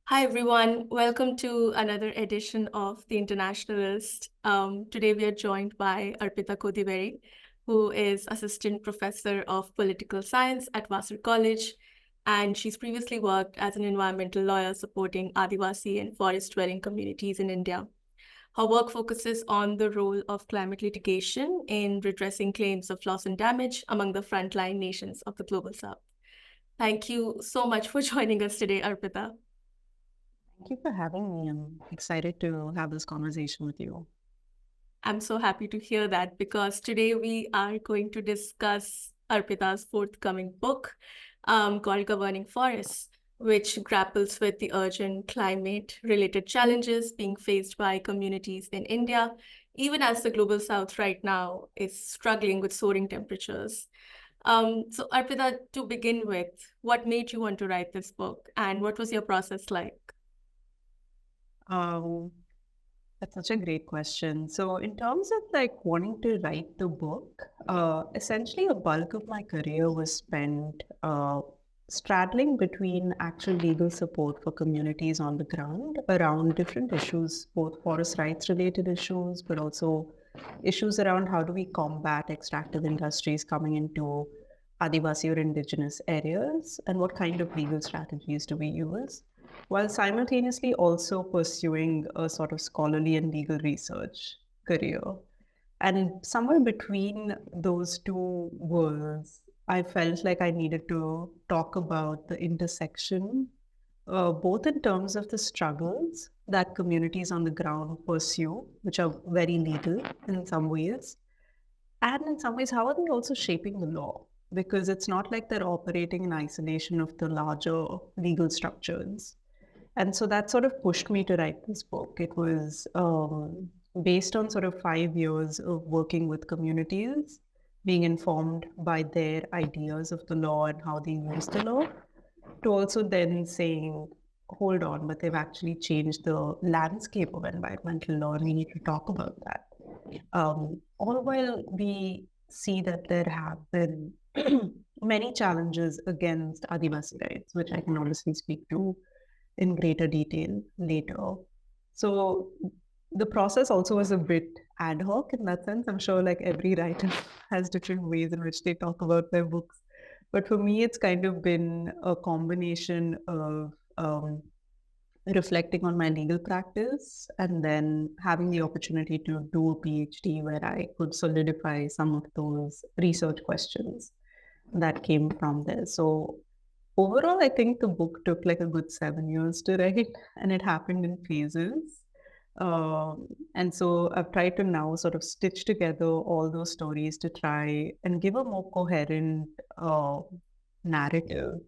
Hi, everyone. Welcome to another edition of the Internationalist. Today, we are joined by Arpitha Kodiveri, who is Assistant Professor of Political Science at Vassar College. And she's previously worked as an environmental lawyer supporting Adivasi and forest dwelling communities in India. Her work focuses on the role of climate litigation in redressing claims of loss and damage among the frontline nations of the Global South. Thank you so much for joining us today, Arpitha. Thank you for having me. I'm excited to have this conversation with you. I'm so happy to hear that because today we are going to discuss Arpita's forthcoming book called Governing Forests, which grapples with the urgent climate related challenges being faced by communities in India, even as the global south right now is struggling with soaring temperatures. So, Arpita, to begin with, what made you want to write this book and what was your process like? Um, that's such a great question. So, in terms of like wanting to write the book, essentially a bulk of my career was spent straddling between actual legal support for communities on the ground around different issues, both forest rights related issues, but also issues around how do we combat extractive industries coming into Adivasi or indigenous areas, and what kind of legal strategies do we use, while simultaneously also pursuing a sort of scholarly and legal research career. And somewhere between those two worlds, I felt like I needed to talk about the intersection, both in terms of the struggles that communities on the ground pursue, which are very legal in some ways, and in some ways, how are they also shaping the law? Because it's not like they're operating in isolation of the larger legal structures. And so that sort of pushed me to write this book. It was based on sort of 5 years of working with communities, being informed by their ideas of the law and how they use the law, to also then saying, hold on, but they've actually changed the landscape of environmental law, and we need to talk about that. All while we see that there have been many challenges against Adivasi rights, which I can obviously speak to in greater detail later. So the process also was a bit ad hoc in that sense. I'm sure like every writer has different ways in which they talk about their books. But for me, it's kind of been a combination of reflecting on my legal practice and then having the opportunity to do a PhD where I could solidify some of those research questions that came from there. So overall, I think the book took like a good 7 years to write, and it happened in phases. And so I've tried to now sort of stitch together all those stories to try and give a more coherent narrative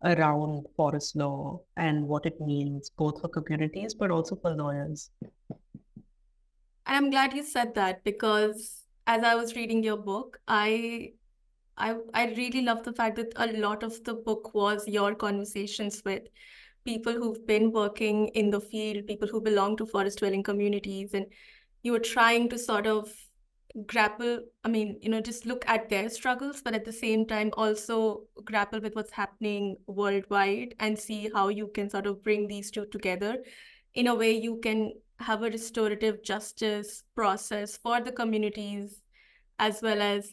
around forest law and what it means both for communities but also for lawyers. And I'm glad you said that because as I was reading your book, I really love the fact that a lot of the book was your conversations with people who've been working in the field, people who belong to forest dwelling communities, and you were trying to sort of grapple, just look at their struggles, but at the same time also grapple with what's happening worldwide and see how you can sort of bring these two together in a way you can have a restorative justice process for the communities as well as,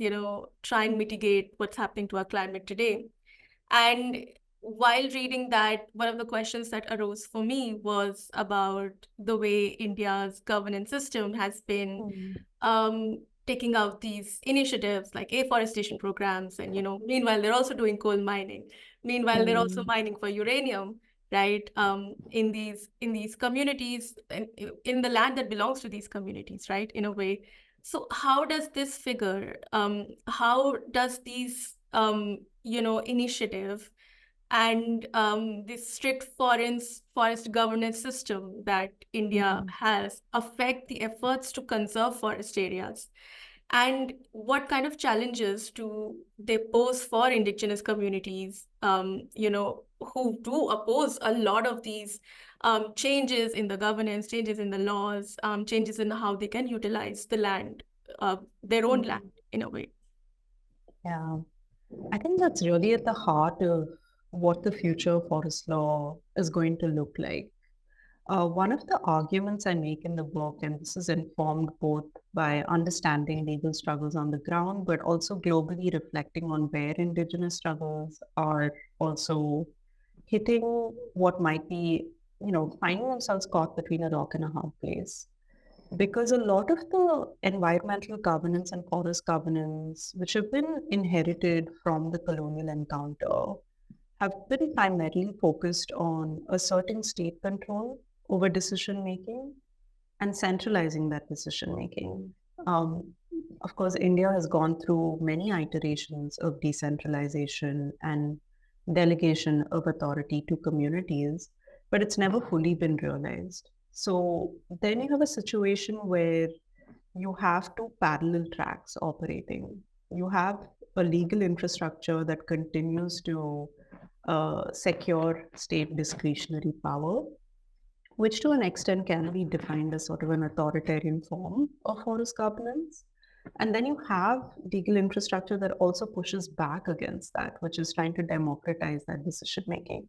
try and mitigate what's happening to our climate today. And while reading that, one of the questions that arose for me was about the way India's governance system has been Mm. taking out these initiatives like afforestation programs. And, meanwhile, they're also doing coal mining. Meanwhile, they're also Mm. mining for uranium, right? In these communities, and in the land that belongs to these communities, right? In a way. So how does this figure? How does these initiative and this strict forest governance system that India Mm. has affect the efforts to conserve forest areas? And what kind of challenges do they pose for indigenous communities, who do oppose a lot of these changes in the governance, changes in the laws, changes in how they can utilize the land, their own land Mm. in a way? Yeah, I think that's really at the heart of what the future of forest law is going to look like. One of the arguments I make in the book, and this is informed both by understanding legal struggles on the ground, but also globally reflecting on where Indigenous struggles are also hitting what might be, finding themselves caught between a rock and a hard place. Because a lot of the environmental governance and forest governance, which have been inherited from the colonial encounter, have been primarily focused on asserting state control over decision making and centralizing that decision making. Um, of course, India has gone through many iterations of decentralization and delegation of authority to communities, but it's never fully been realized. So then you have a situation where you have two parallel tracks operating. You have a legal infrastructure that continues to secure state discretionary power, which to an extent can be defined as sort of an authoritarian form of forest governance. And then you have legal infrastructure that also pushes back against that, which is trying to democratize that decision making.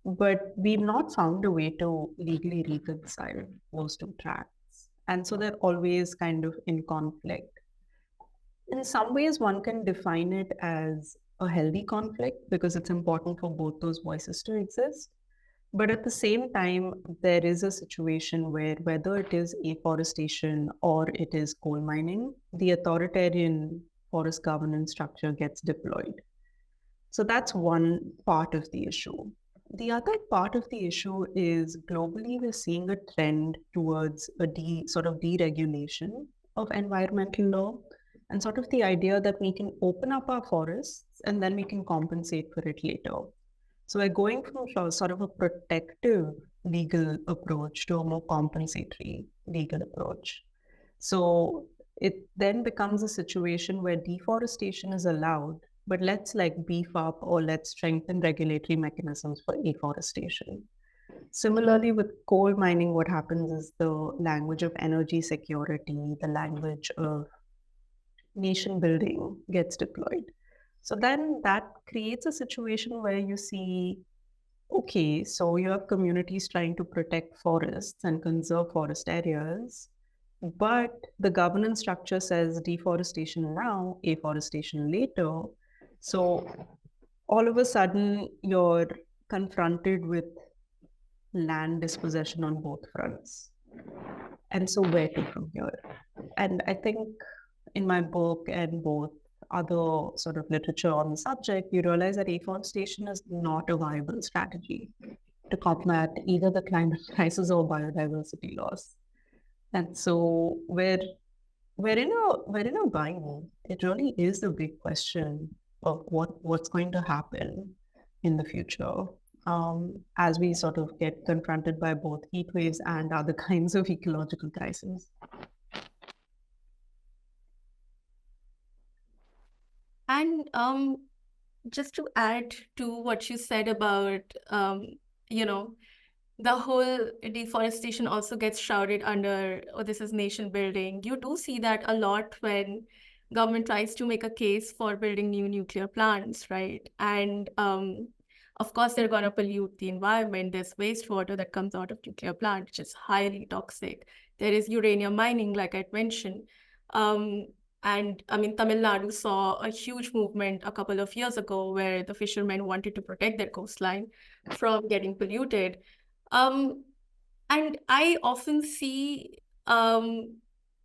But we've not found a way to legally reconcile those two tracks. And so they're always kind of in conflict. In some ways, one can define it as a healthy conflict because it's important for both those voices to exist. But at the same time, there is a situation where whether it is afforestation or it is coal mining, the authoritarian forest governance structure gets deployed. So that's one part of the issue. The other part of the issue is globally we're seeing a trend towards a sort of deregulation of environmental law and sort of the idea that we can open up our forests and then we can compensate for it later. So we're going from sort of a protective legal approach to a more compensatory legal approach. So it then becomes a situation where deforestation is allowed, but let's like beef up or let's strengthen regulatory mechanisms for afforestation. Similarly, with coal mining, what happens is the language of energy security, the language of nation building gets deployed. So then that creates a situation where you see, okay, so you have communities trying to protect forests and conserve forest areas, but the governance structure says deforestation now, afforestation later. So all of a sudden, you're confronted with land dispossession on both fronts. And so, where to from here? And I think in my book and both other sort of literature on the subject, you realize that afforestation is not a viable strategy to combat either the climate crisis or biodiversity loss. And so we're in a bind. It really is the big question of what's going to happen in the future as we sort of get confronted by both heat waves and other kinds of ecological crises. And just to add to what you said about, you know, the whole deforestation also gets shrouded under, oh, this is nation building. You do see that a lot when government tries to make a case for building new nuclear plants, right? And of course, they're going to pollute the environment. There's wastewater that comes out of nuclear plant, which is highly toxic. There is uranium mining, like I mentioned. Um, and I mean, Tamil Nadu saw a huge movement a couple of years ago where the fishermen wanted to protect their coastline from getting polluted. Um, and I often see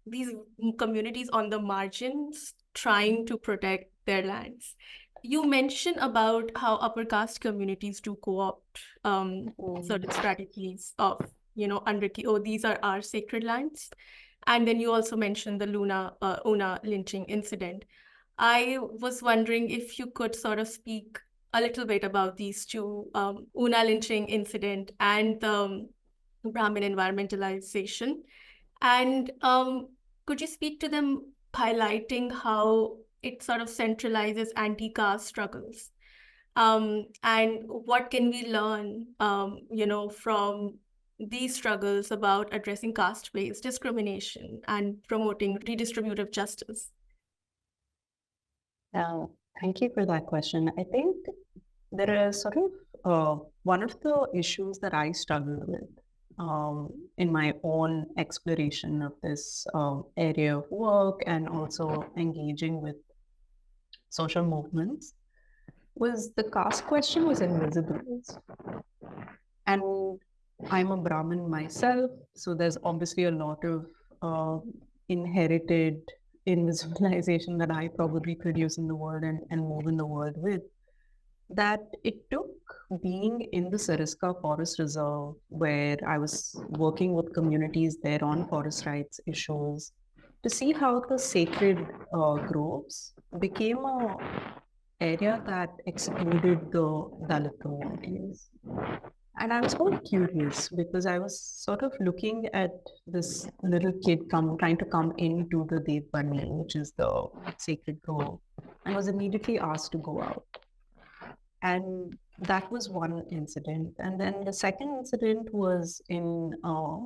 these communities on the margins trying to protect their lands. You mentioned about how upper caste communities do co-opt certain strategies of, under oh, these are our sacred lands. And then you also mentioned the Una lynching incident. I was wondering if you could sort of speak a little bit about these two, Una lynching incident and the Brahmin environmentalization. And could you speak to them, highlighting how it sort of centralizes anti-caste struggles? And what can we learn, from these struggles about addressing caste-based discrimination and promoting redistributive justice? Now, thank you for that question. I think there is sort of one of the issues that I struggled with in my own exploration of this area of work and also engaging with social movements was the caste question was invisible. And I'm a Brahmin myself, so there's obviously a lot of inherited invisibilization that I probably produce in the world and move in the world with. That it took being in the Sariska Forest Reserve, where I was working with communities there on forest rights issues, to see how the sacred groves became a area that excluded the Dalit communities. And I was quite curious because I was sort of looking at this little kid trying to come into the Dev Bani, which is the sacred grove, and was immediately asked to go out. And that was one incident. And then the second incident was in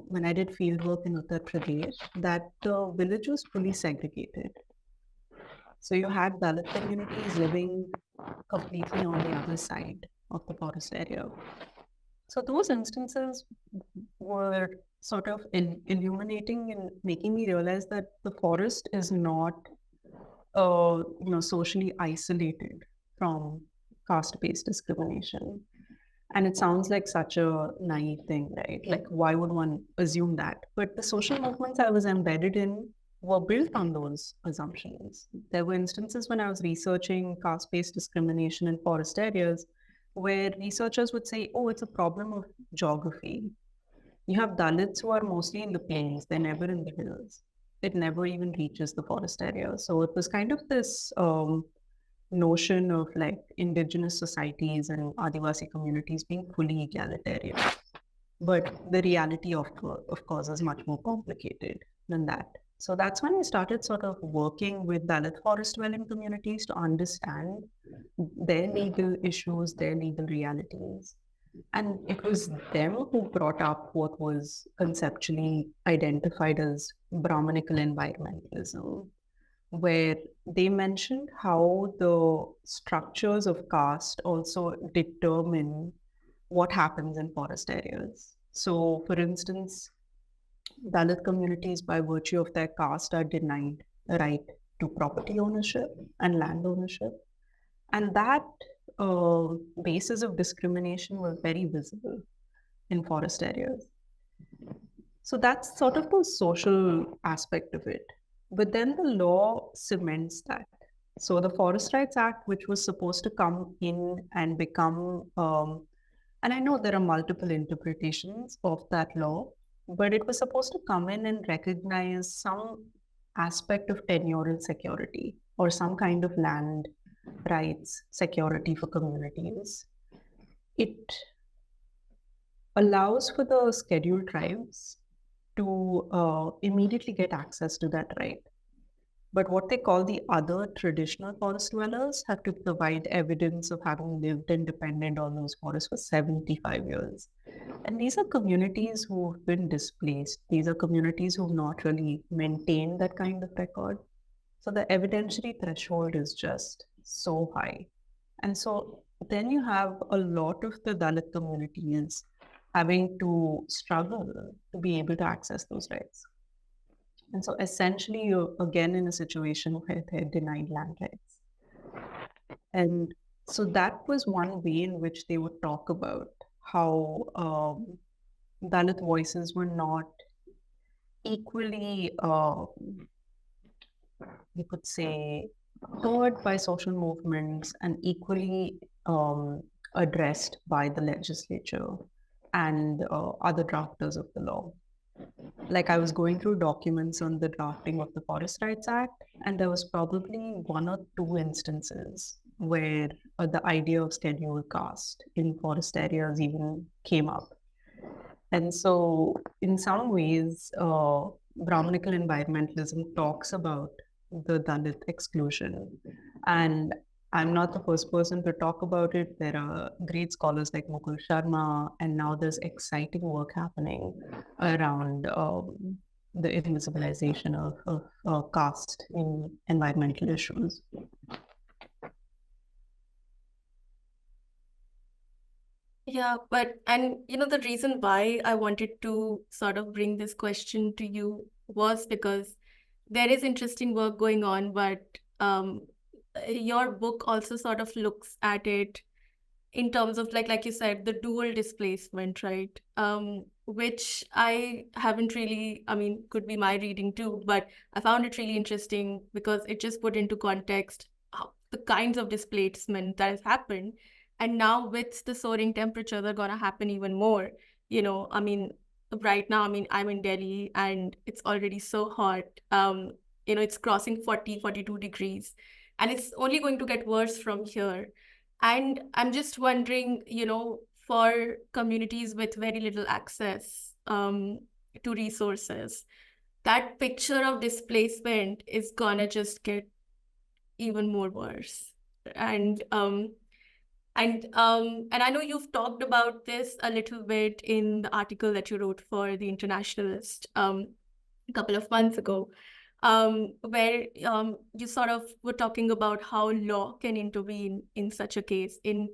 when I did fieldwork in Uttar Pradesh, that the village was fully segregated. So you had Dalit communities living completely on the other side of the forest area. So those instances were sort of illuminating and making me realize that the forest is not, socially isolated from caste-based discrimination. And it sounds like such a naive thing, right? Like, why would one assume that? But the social movements I was embedded in were built on those assumptions. There were instances when I was researching caste-based discrimination in forest areas where researchers would say, oh, it's a problem of geography. You have Dalits who are mostly in the plains, they're never in the hills. It never even reaches the forest area. So it was kind of this notion of like indigenous societies and Adivasi communities being fully egalitarian. But the reality, of course, is much more complicated than that. So that's when I started sort of working with Dalit forest dwelling communities to understand their legal issues, their legal realities. And it was them who brought up what was conceptually identified as Brahmanical environmentalism, where they mentioned how the structures of caste also determine what happens in forest areas. So, for instance, Dalit communities, by virtue of their caste, are denied the right to property ownership and land ownership. And that basis of discrimination was very visible in forest areas. So that's sort of the social aspect of it. But then the law cements that. So the Forest Rights Act, which was supposed to come in and become, and I know there are multiple interpretations of that law, but it was supposed to come in and recognize some aspect of tenurial security or some kind of land rights security for communities. It allows for the scheduled tribes to immediately get access to that right. But what they call the other traditional forest dwellers have to provide evidence of having lived and depended on those forests for 75 years. And these are communities who've been displaced. These are communities who've not really maintained that kind of record. So the evidentiary threshold is just so high. And so then you have a lot of the Dalit communities having to struggle to be able to access those rights. And so essentially, you're again in a situation where they're denied land rights. And so that was one way in which they would talk about how Dalit voices were not equally, you could say, heard by social movements and equally addressed by the legislature and other drafters of the law. Like I was going through documents on the drafting of the Forest Rights Act, and there was probably one or two instances where the idea of scheduled caste in forest areas even came up. And so, in some ways, Brahmanical environmentalism talks about the Dalit exclusion. And I'm not the first person to talk about it. There are great scholars like Mukul Sharma, and now there's exciting work happening around the invisibilization of caste in environmental issues. Yeah, and the reason why I wanted to sort of bring this question to you was because there is interesting work going on, but your book also sort of looks at it in terms of like you said, the dual displacement, right? Which I haven't really, I mean, could be my reading too, but I found it really interesting because it just put into context the kinds of displacement that has happened. And now with the soaring temperature, they're gonna happen even more. I mean, right now, I mean, I'm in Delhi and it's already so hot. It's crossing 40, 42 degrees, and it's only going to get worse from here. And I'm just wondering, for communities with very little access to resources, that picture of displacement is gonna just get even more worse. And and I know you've talked about this a little bit in the article that you wrote for the Internationalist a couple of months ago, where you sort of were talking about how law can intervene in such a case, in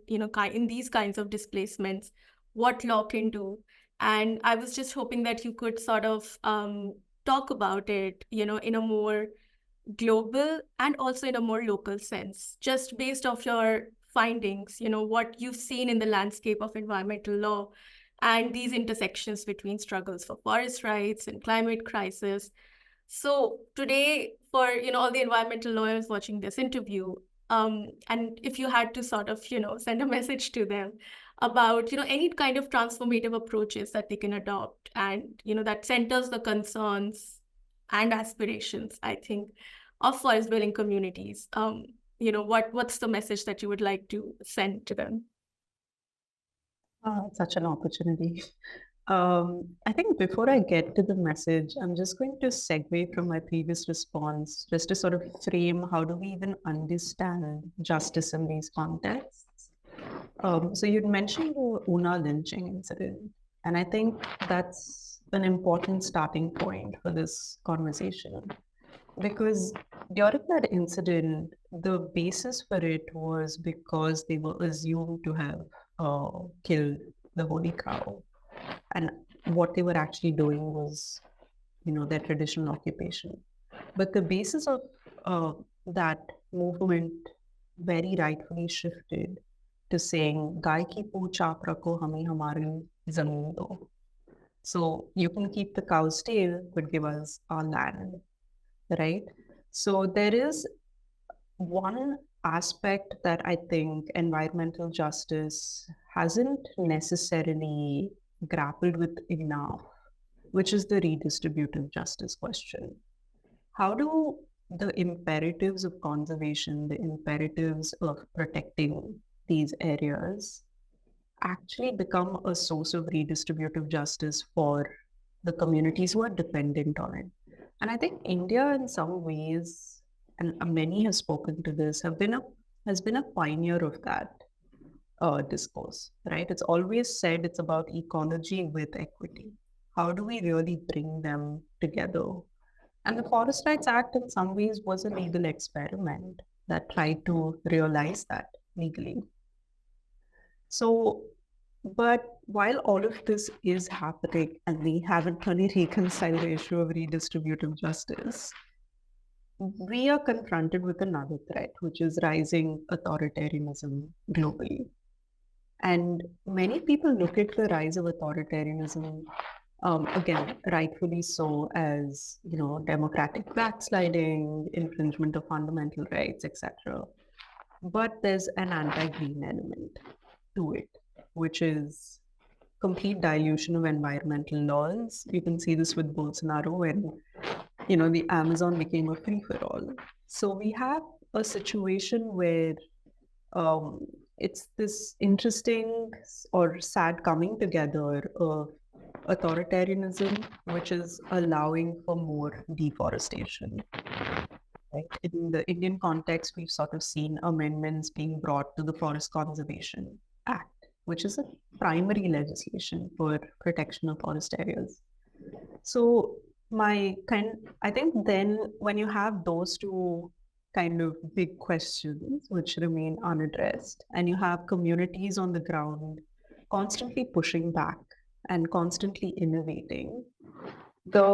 these kinds of displacements, what law can do. And I was just hoping that you could sort of talk about it, in a more global and also in a more local sense, just based off your findings, what you've seen in the landscape of environmental law and these intersections between struggles for forest rights and climate crisis. So today, for all the environmental lawyers watching this interview, and if you had to sort of send a message to them about any kind of transformative approaches that they can adopt, and that centers the concerns and aspirations, I think, of forest dwelling communities, what's the message that you would like to send to them? Such an opportunity. I think before I get to the message, I'm just going to segue from my previous response, just to sort of frame how do we even understand justice in these contexts. So you'd mentioned the Una lynching incident, and I think that's an important starting point for this conversation. Because during that incident, the basis for it was because they were assumed to have killed the holy cow. And what they were actually doing was, their traditional occupation. But the basis of that movement very rightfully shifted to saying, Gai ki pooch aap rakho, hame hamari zameen do. So you can keep the cow's tail, but give us our land, right? So there is one aspect that I think environmental justice hasn't necessarily grappled with enough, which is the redistributive justice question. How do the imperatives of conservation, the imperatives of protecting these areas actually become a source of redistributive justice for the communities who are dependent on it? And I think India, in some ways, and many have spoken to this, has been a pioneer of that discourse, right? It's always said it's about ecology with equity. How do we really bring them together? And the Forest Rights Act, in some ways, was a legal experiment that tried to realize that legally. So, but while all of this is happening and we haven't really reconciled the issue of redistributive justice, we are confronted with another threat, which is rising authoritarianism globally. And many people look at the rise of authoritarianism, again, rightfully so, as democratic backsliding, infringement of fundamental rights, etc. But there's an anti-green element to it, which is complete dilution of environmental laws. You can see this with Bolsonaro when the Amazon became a free-for-all. So we have a situation where it's this interesting or sad coming together of authoritarianism, which is allowing for more deforestation. Right? In the Indian context, we've sort of seen amendments being brought to the Forest Conservation Act, which is a primary legislation for protection of forest areas. So I think then when you have those two kind of big questions which remain unaddressed, and you have communities on the ground constantly pushing back and constantly innovating. The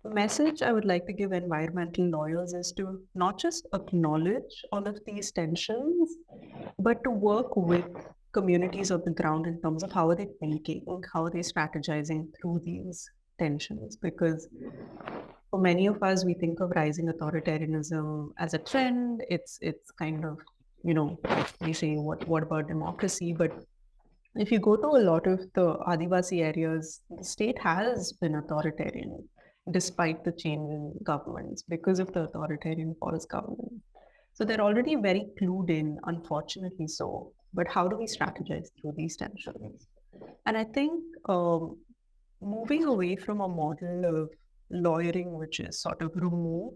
message I would like to give environmental lawyers is to not just acknowledge all of these tensions, but to work with communities on the ground in terms of how are they thinking, how are they strategizing through these tensions. Because for many of us, we think of rising authoritarianism as a trend. It's kind of, we say what about democracy? But if you go to a lot of the Adivasi areas, the state has been authoritarian despite the change in governments because of the authoritarian forest government. So they're already very clued in, unfortunately so. But how do we strategize through these tensions? And I think moving away from a model of lawyering, which is sort of removed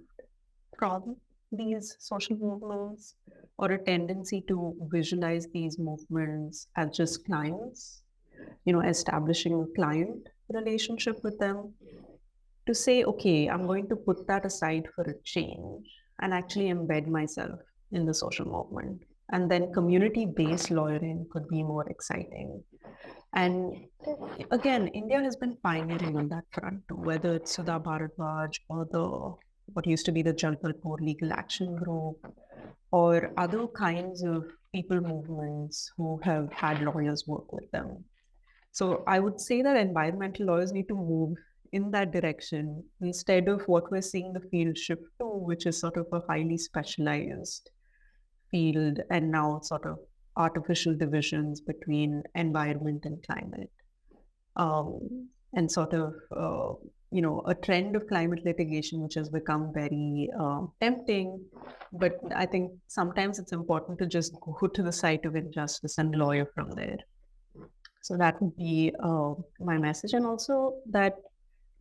from these social movements, or a tendency to visualize these movements as just clients, establishing a client relationship with them, to say, okay, I'm going to put that aside for a change and actually embed myself in the social movement. And then community based lawyering could be more exciting. And again, India has been pioneering on that front too, whether it's Sudha Bharadwaj or the what used to be the Jalpalpur Legal Action Group, or other kinds of people movements who have had lawyers work with them. So I would say that environmental lawyers need to move in that direction instead of what we're seeing the field shift to, which is sort of a highly specialized field and now sort of artificial divisions between environment and climate. And sort of, a trend of climate litigation, which has become very tempting. But I think sometimes it's important to just go to the site of injustice and lawyer from there. So that would be my message. And also that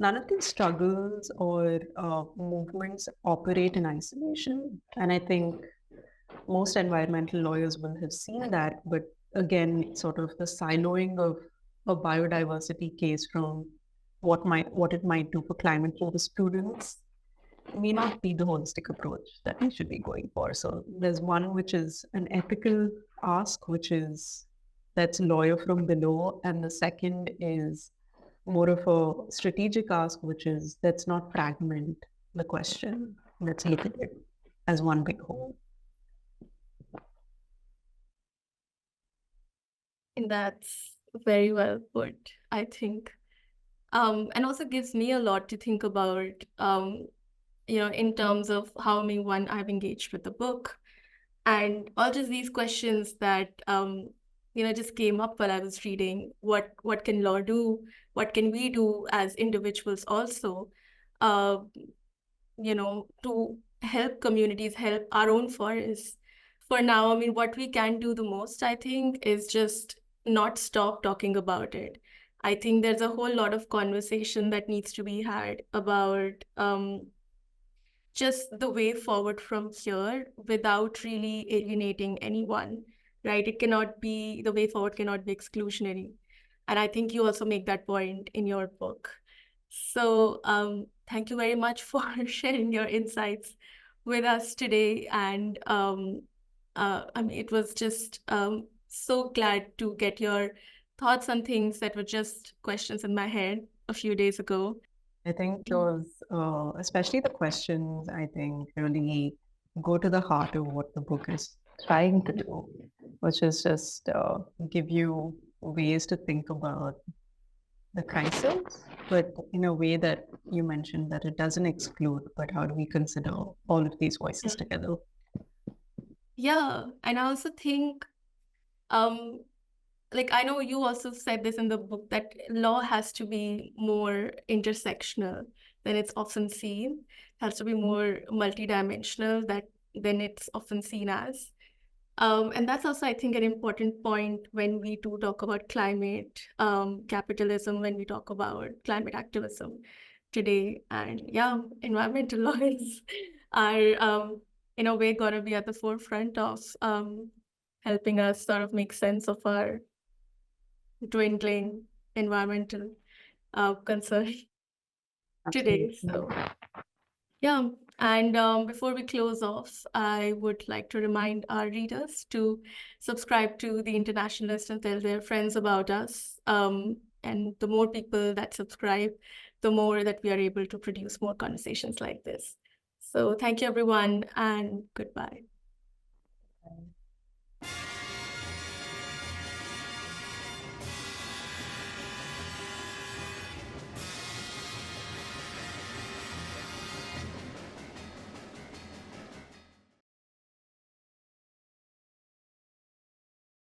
none of these struggles or movements operate in isolation. And I think most environmental lawyers will have seen that. But again, sort of the siloing of a biodiversity case from what it might do for climate jurisprudence may not be the holistic approach that we should be going for. So there's one which is an ethical ask, which is that's lawyer from below, and the second is more of a strategic ask, which is let's not fragment the question. Let's look at it as one big whole. And that's very well put, I think. And also gives me a lot to think about, in terms of how I've engaged with the book, and all just these questions that just came up while I was reading. What can law do? What can we do as individuals also, uh, to help communities, help our own forests? For now, what we can do the most, I think, is just not stop talking about it. I think there's a whole lot of conversation that needs to be had about just the way forward from here without really alienating anyone, right? The way forward cannot be exclusionary. And I think you also make that point in your book. So thank you very much for sharing your insights with us today. And it was just so glad to get your thoughts on things that were just questions in my head a few days ago. I think those, especially the questions, I think really go to the heart of what the book is trying to do, which is just give you ways to think about the crisis, but in a way that you mentioned that it doesn't exclude, but how do we consider all of these voices together? Yeah, and I also think, I know you also said this in the book, that law has to be more intersectional than it's often seen, has to be more multidimensional than it's often seen as. And that's also, I think, an important point when we do talk about climate capitalism, when we talk about climate activism today. And yeah, environmental lawyers are, in a way, going to be at the forefront of helping us sort of make sense of our dwindling environmental concern today. So, yeah. And before we close off, I would like to remind our readers to subscribe to The Internationalist and tell their friends about us. And the more people that subscribe, the more that we are able to produce more conversations like this. So thank you, everyone, and goodbye.